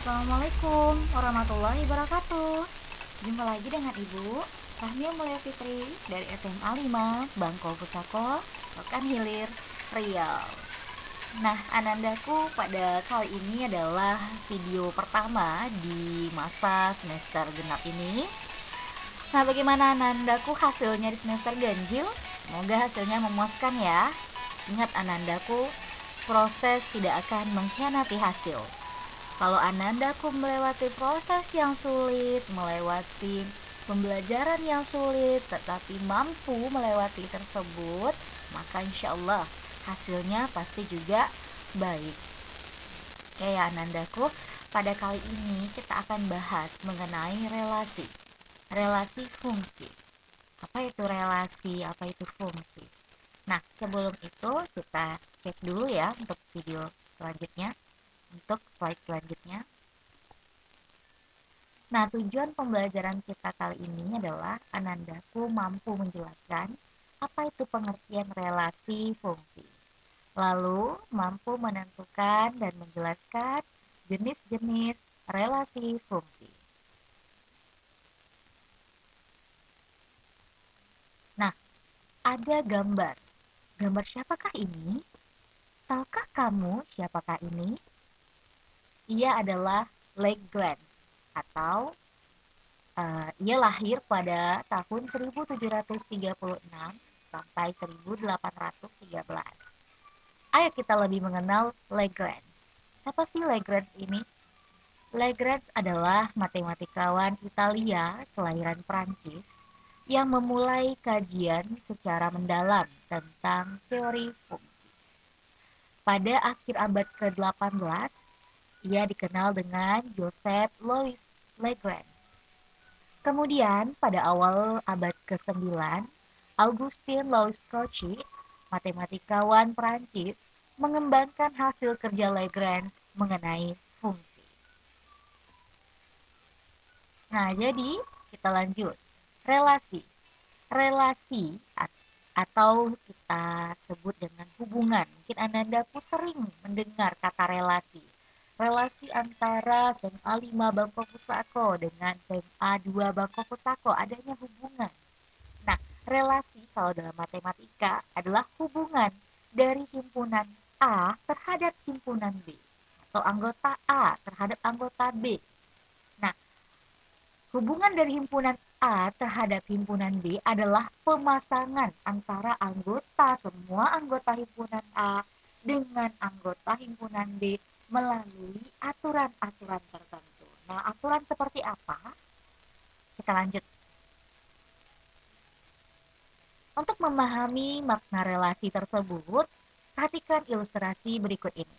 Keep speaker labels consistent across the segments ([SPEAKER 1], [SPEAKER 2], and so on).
[SPEAKER 1] Assalamualaikum warahmatullahi wabarakatuh. Jumpa lagi dengan Ibu Fahmia Mulia Fitri dari SMA 5 Bangko Pusako, Rokan Hilir, Riau. Nah, anandaku pada kali ini adalah video pertama di masa semester genap ini. Nah, bagaimana anandaku hasilnya di semester ganjil? Semoga hasilnya memuaskan ya. Ingat anandaku, proses tidak akan mengkhianati hasil. Kalau anandaku melewati proses yang sulit, melewati pembelajaran yang sulit, tetapi mampu melewati tersebut, maka insya Allah hasilnya pasti juga baik. Oke ya anandaku, pada kali ini kita akan bahas mengenai relasi. Relasi fungsi. Apa itu relasi, apa itu fungsi? Nah, sebelum itu kita cek dulu ya untuk video selanjutnya, untuk slide selanjutnya. Nah, tujuan pembelajaran kita kali ini adalah anandaku mampu menjelaskan apa itu pengertian relasi fungsi. Lalu, mampu menentukan dan menjelaskan jenis-jenis relasi fungsi. Nah, ada gambar. Gambar siapakah ini? Tahukah kamu siapakah ini? Ia adalah Lagrange atau ia lahir pada tahun 1736 sampai 1813. Ayo kita lebih mengenal Lagrange. Siapa sih Lagrange ini? Lagrange adalah matematikawan Italia kelahiran Prancis yang memulai kajian secara mendalam tentang teori fungsi. Pada akhir abad ke-18, ia dikenal dengan Joseph Louis Lagrange. Kemudian, pada awal abad ke-9, Augustin Louis Cauchy, matematikawan Prancis, mengembangkan hasil kerja Lagrange mengenai fungsi. Nah, jadi kita lanjut. Relasi. Relasi atau kita sebut dengan hubungan. Mungkin Anandaku sering mendengar kata relasi. Relasi antara SMA 5 Bangko Pusako dengan SMA 2 Bangko Pusako, adanya hubungan. Nah, relasi kalau dalam matematika adalah hubungan dari himpunan A terhadap himpunan B atau anggota A terhadap anggota B. Nah, hubungan dari himpunan A terhadap himpunan B adalah pemasangan antara semua anggota himpunan A dengan anggota himpunan B melalui aturan-aturan tertentu. Nah, aturan seperti apa? Kita lanjut. Untuk memahami makna relasi tersebut, perhatikan ilustrasi berikut ini.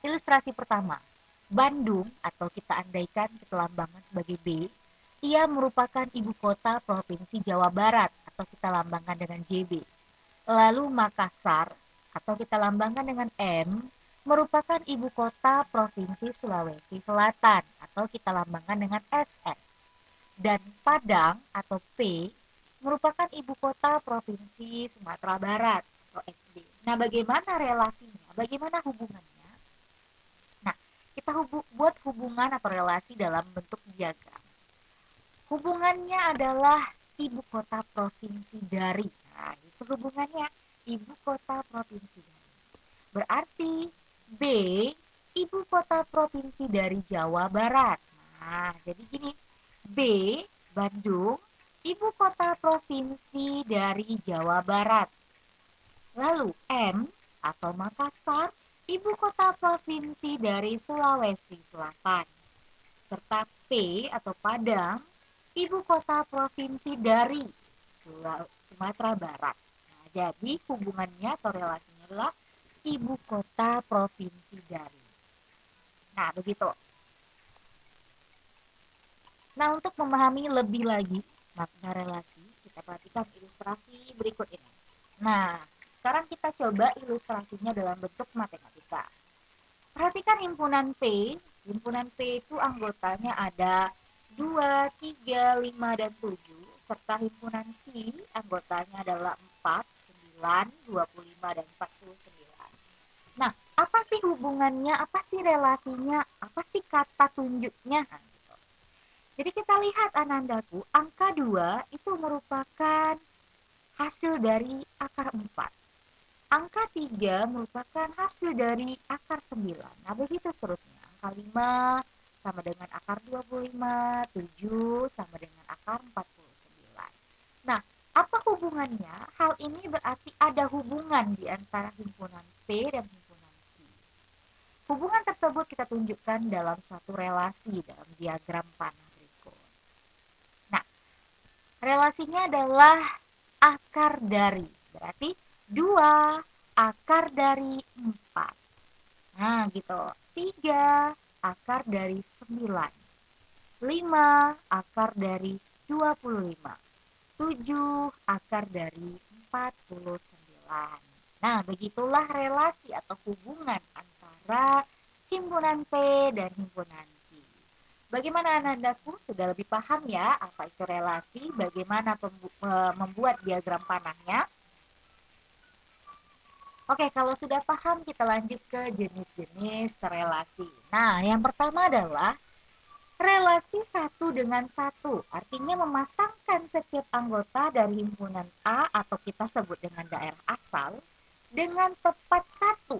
[SPEAKER 1] Ilustrasi pertama, Bandung atau kita andaikan lambangkan sebagai B, ia merupakan ibu kota Provinsi Jawa Barat atau kita lambangkan dengan JB. Lalu Makassar atau kita lambangkan dengan M merupakan ibu kota Provinsi Sulawesi Selatan atau kita lambangkan dengan SS. Dan Padang atau P merupakan ibu kota Provinsi Sumatera Barat atau SD. Nah, bagaimana relasinya? Bagaimana hubungannya? Nah, kita buat hubungan atau relasi dalam bentuk diagram. Hubungannya adalah ibu kota provinsi dari. Nah, itu hubungannya ibu kota provinsi dari. Berarti B ibu kota provinsi dari Jawa Barat. Nah, jadi gini. B Bandung ibu kota provinsi dari Jawa Barat. Lalu M atau Makassar ibu kota provinsi dari Sulawesi Selatan. Serta P atau Padang ibu kota provinsi dari Sumatera Barat. Nah, jadi hubungannya atau relasinya adalah ibu kota provinsi dari. Nah, begitu. Nah, untuk memahami lebih lagi makna relasi, kita perhatikan ilustrasi berikut ini. Nah, sekarang kita coba ilustrasinya dalam bentuk matematika. Perhatikan himpunan P. Himpunan P itu anggotanya ada 2, 3, 5, dan 7. Serta himpunan Q anggotanya adalah 4, 9, 25, dan 49. Nah, Apa sih hubungannya, apa sih relasinya, apa sih kata tunjuknya. Nah, gitu. Jadi kita lihat Anandaku, angka 2 itu merupakan hasil dari akar 4. Angka 3 merupakan hasil dari akar 9. Nah, begitu seterusnya. Angka 5 sama dengan akar 25, 7 sama dengan akar 49. Nah, apa hubungannya? Hal ini berarti ada hubungan di antara himpunan P dan himpunan Q. Hubungan tersebut kita tunjukkan dalam suatu relasi dalam diagram panah berikut. Nah, relasinya adalah akar dari. Berarti 2 akar dari 4. Nah, gitu. 3 akar dari 9. 5 akar dari 25. 7 akar dari 49. Nah, begitulah relasi atau hubungan antara himpunan P dan himpunan Q. Bagaimana Anandaku? Sudah lebih paham ya apa itu relasi, bagaimana membuat diagram panahnya? Oke, kalau sudah paham kita lanjut ke jenis-jenis relasi. Nah, yang pertama adalah relasi satu dengan satu, artinya memasangkan setiap anggota dari himpunan A atau kita sebut dengan daerah asal dengan tepat satu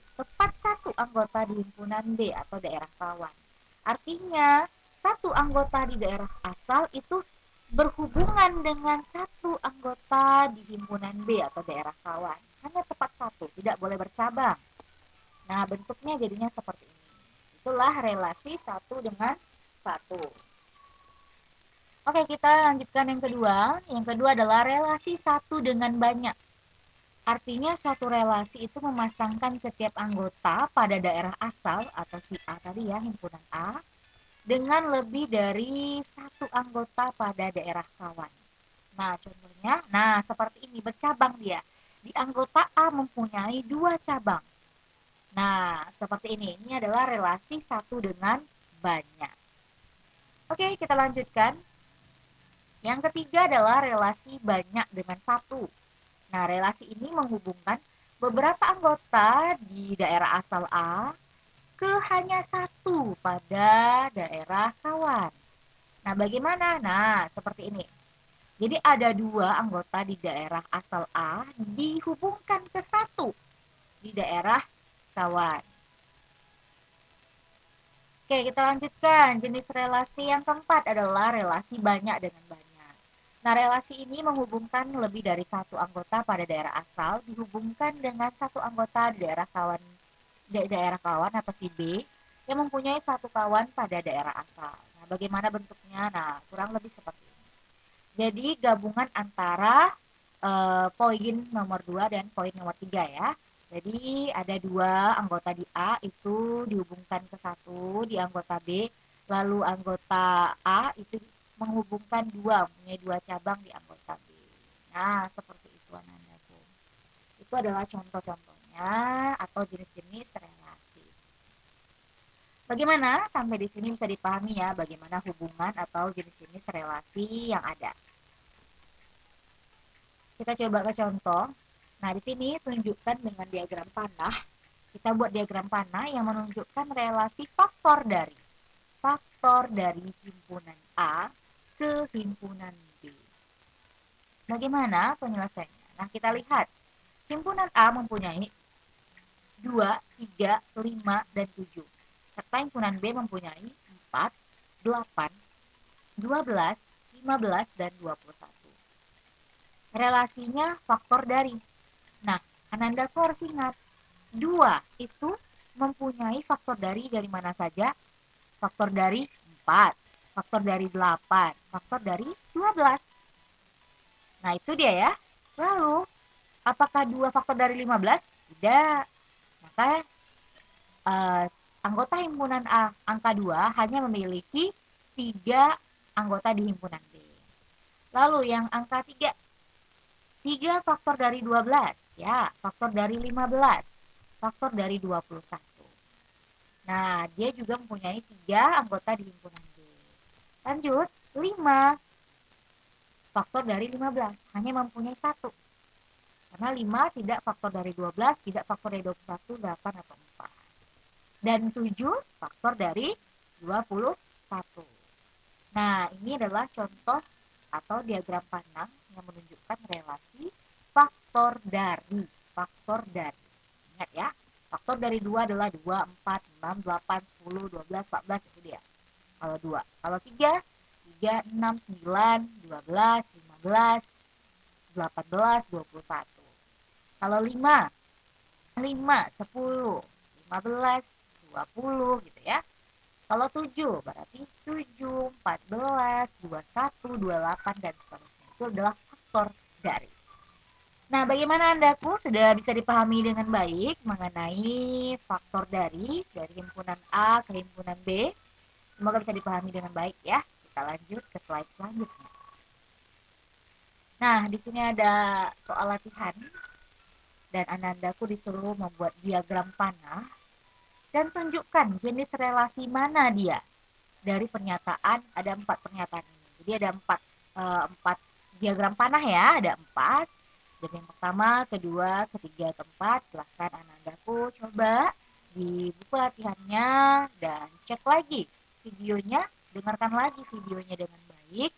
[SPEAKER 1] anggota di himpunan B atau daerah kawan. Artinya, satu anggota di daerah asal itu berhubungan dengan satu anggota di himpunan B atau daerah kawan. Hanya tepat satu, tidak boleh bercabang. Nah, bentuknya jadinya seperti ini. Itulah relasi satu dengan satu. Oke, kita lanjutkan yang kedua. Yang kedua adalah relasi satu dengan banyak. Artinya suatu relasi itu memasangkan setiap anggota pada daerah asal atau si A tadi ya, himpunan A, dengan lebih dari satu anggota pada daerah kawan. Nah, contohnya, seperti ini, bercabang dia. Di anggota A mempunyai 2 cabang. Nah, seperti ini. Ini adalah relasi satu dengan banyak. Oke, kita lanjutkan. Yang ketiga adalah relasi banyak dengan satu. Nah, relasi ini menghubungkan beberapa anggota di daerah asal A ke hanya satu pada daerah kawan. Nah, bagaimana? Nah, seperti ini. Jadi ada 2 anggota di daerah asal A dihubungkan ke satu di daerah kawan. Oke, kita lanjutkan. Jenis relasi yang keempat adalah relasi banyak dengan banyak. Nah, relasi ini menghubungkan lebih dari satu anggota pada daerah asal dihubungkan dengan satu anggota di daerah kawan atau si B yang mempunyai satu kawan pada daerah asal. Nah, bagaimana bentuknya? Nah, kurang lebih seperti ini. Jadi gabungan antara poin nomor 2 dan poin nomor 3 ya. Jadi ada 2 anggota di A itu dihubungkan ke satu di anggota B, lalu anggota A itu menghubungkan 2, mempunyai 2 cabang di anggota B. Nah, seperti itu Anandaku. Itu adalah contoh-contohnya atau jenis-jenis relasi. Bagaimana? Sampai di sini bisa dipahami ya bagaimana hubungan atau jenis-jenis relasi yang ada. Kita coba ke contoh. Nah, di sini tunjukkan dengan diagram panah. Kita buat diagram panah yang menunjukkan relasi faktor dari himpunan A ke himpunan B. Bagaimana penyelesaiannya? Nah, kita lihat. Himpunan A mempunyai 2, 3, 5, dan 7. Serta himpunan B mempunyai 4, 8, 12, 15, dan 21. Relasinya faktor dari. Nah, Anandaku harus ingat, 2 itu mempunyai faktor dari mana saja? Faktor dari 4, faktor dari 8, faktor dari 12. Nah, itu dia ya. Lalu, apakah 2 faktor dari 15? Tidak. Maka eh, anggota himpunan A angka 2 hanya memiliki 3 anggota di himpunan B. Lalu yang angka 3, 3 faktor dari 12, ya, faktor dari 15, faktor dari 21. Nah, dia juga mempunyai 3 anggota di himpunan B. Lanjut, 5 faktor dari 15, hanya mempunyai 1. Karena 5 tidak faktor dari 12, tidak faktor dari 21, 8 atau 4. dan 7 faktor dari 21. Nah, ini adalah contoh atau diagram panah yang menunjukkan relasi faktor dari. Ingat ya, faktor dari 2 adalah 2, 4, 6, 8, 10, 12, 14, itu dia. Kalau 2. Kalau 3, 3, 6, 9, 12, 15, 18, 21. Kalau 5, 5, 10, 15, 20 gitu ya. Kalau 7 berarti 7, 14, 21, 28 dan seterusnya. Itu adalah faktor dari. Nah, bagaimana Andaku sudah bisa dipahami dengan baik mengenai faktor dari himpunan A ke himpunan B? Semoga bisa dipahami dengan baik ya. Kita lanjut ke slide selanjutnya. Nah, di sini ada soal latihan dan Anandaku disuruh membuat diagram panah dan tunjukkan jenis relasi mana dia dari pernyataan. Ada 4 pernyataan ini. Jadi ada 4 diagram panah ya, ada 4. Dan yang pertama, kedua, ketiga, keempat, silahkan Anandaku coba di buku latihannya dan cek lagi videonya, dengarkan lagi videonya dengan baik,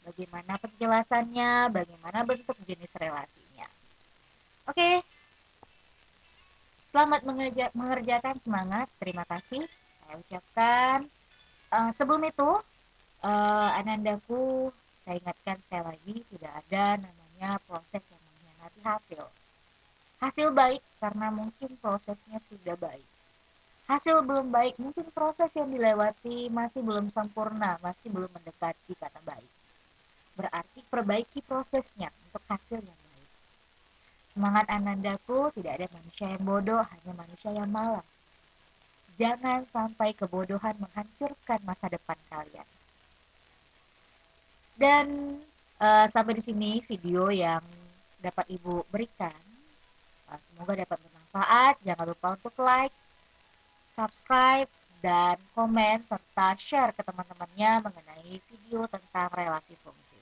[SPEAKER 1] bagaimana penjelasannya, bagaimana bentuk jenis relasinya. Oke, selamat mengerjakan, semangat, terima kasih. Saya ucapkan. Sebelum itu, Anandaku, saya ingatkan sekali lagi, tidak ada namanya proses yang mengkhianati hasil. Hasil baik karena mungkin prosesnya sudah baik. Hasil belum baik, mungkin proses yang dilewati masih belum sempurna, masih belum mendekati kata baik. Berarti perbaiki prosesnya untuk hasil yang baik. Semangat Anandaku, tidak ada manusia yang bodoh, hanya manusia yang malas. Jangan sampai kebodohan menghancurkan masa depan kalian. Dan sampai di sini video yang dapat Ibu berikan. Semoga dapat bermanfaat. Jangan lupa untuk like, subscribe, dan komen serta share ke teman-temannya mengenai video tentang relasi fungsi.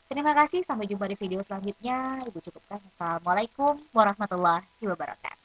[SPEAKER 1] Terima kasih, sampai jumpa di video selanjutnya. Ibu cukupkan. Assalamualaikum warahmatullahi wabarakatuh.